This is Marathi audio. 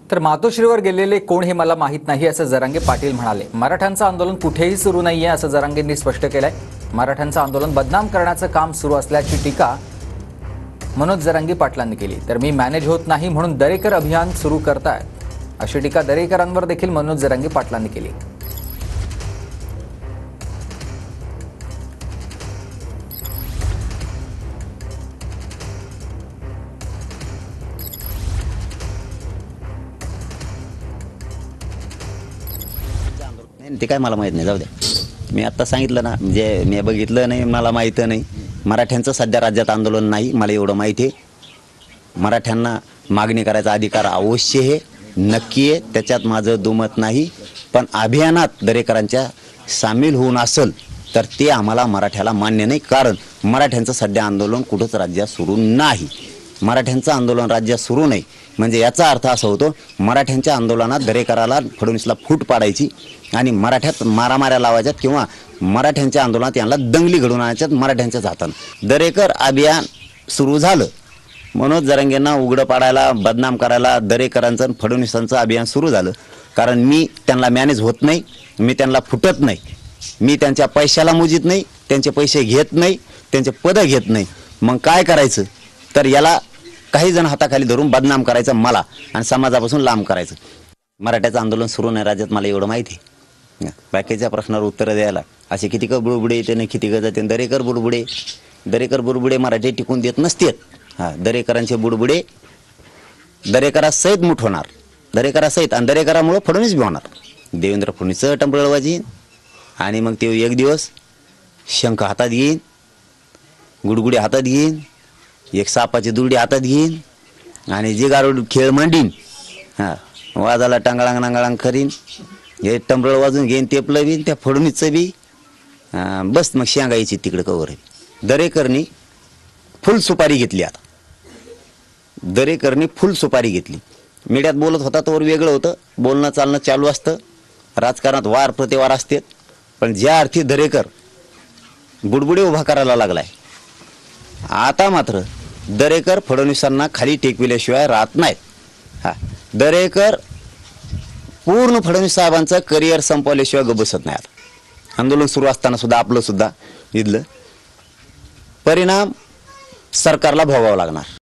तर मातोश्रीवर गेलेले कोण हे मला माहित नाही असं जरांगे पाटील म्हणाले। मराठ्यांचं आंदोलन कुठेही सुरू नाहीये असं जरांगेंनी स्पष्ट केलंय। मराठ्यांचं आंदोलन बदनाम करण्याचं काम सुरू असल्याची टीका मनोज जरांगे पाटलांनी केली। तर मी मॅनेज होत नाही म्हणून दरेकर अभियान सुरू करतायत अशी टीका दरेकरांवर देखील मनोज जरांगे पाटलांनी केली। ते काय मला माहित नाही, जाऊ द्या। मी आता सांगितलं ना, म्हणजे मी बघितलं नाही, मला माहित नाही। मराठ्यांचं सध्या राज्यात आंदोलन नाही, मला एवढं माहिती आहे। मराठ्यांना मागणी करायचा अधिकार अवश्य आहे, नक्की आहे, त्याच्यात माझं दुमत नाही। पण अभियानात दरेकरांच्या सामील होऊन असेल तर ते आम्हाला मराठ्याला मान्य नाही, कारण मराठ्यांचं सध्या आंदोलन कुठंच राज्यात सुरू नाही। मराठ्यांचं आंदोलन राज्यात सुरू नाही म्हणजे याचा अर्थ असा होतो, मराठ्यांच्या आंदोलनात दरेकराला फडणवीसला फूट पाडायची आणि मराठ्यात मारामाऱ्या लावायच्यात किंवा मराठ्यांच्या आंदोलनात यांना दंगली घडवून आणायच्यात मराठ्यांच्याच हातानं। दरेकर अभियान सुरू झालं, मनोज जरांगेंना उघडं पाडायला, बदनाम करायला दरेकरांचं आणि फडणवीसांचं अभियान सुरू झालं। कारण मी त्यांना मॅनेज होत नाही, मी त्यांना फुटत नाही, मी त्यांच्या पैशाला मोजित नाही, त्यांचे पैसे घेत नाही, त्यांचे पद घेत नाही। मग काय करायचं तर याला काही जण हाताखाली धरून बदनाम करायचं मला आणि समाजापासून लांब करायचं। मराठ्याचं आंदोलन सुरू नाही राज्यात, मला एवढं माहिती आहे। बाकीच्या प्रश्नावर उत्तर द्यायला असे किती का बुडबुडे येते नाही, किती का जाते। दरेकर बुडबुडे मराठी टिकून देत नसतात। दरेकरांचे बुडबुडे दरेकरासहित मुठ होणार, दरेकरासहित, आणि दरेकरामुळे फडणवीस बी होणार। देवेंद्र फडणवीसचं टंबळवाजी आणि मग ते एक दिवस शंख हातात घेईन, गुडगुडे हातात घेईन, एक सापाची दुरडी हातात घेईन आणि जे गारुड खेळ मांडीन, वाजाला टांगळांग नांगळांग करीन, हे टंबळ वाजून घेईन, तेपलं बीन त्या फडणवीसचं बी, बस मग शेंगायची तिकडे कवर आहे। दरेकरनी फुल सुपारी घेतली। आता दरेकरनी फुल सुपारी घेतली। मीडियात बोलत होता तोवर वेगळं होतं, बोलणं चालणं चालू असतं, राजकारणात वार प्रतिवार असते। पण ज्या अर्थी दरेकर बुडबुडे उभा करायला लागलाय, आता मात्र दरेकर फडणवीसांना खाली टेकविल्याशिवाय राहत नाहीत। दरेकर पूर्ण फडणवीस साहेबांचं करिअर संपवल्याशिवाय गप्प बसत नाही। आता आंदोलन सुरू असताना सुद्धा आपलं सुद्धा इथलं परिणाम सरकारला भोगावं लागणार।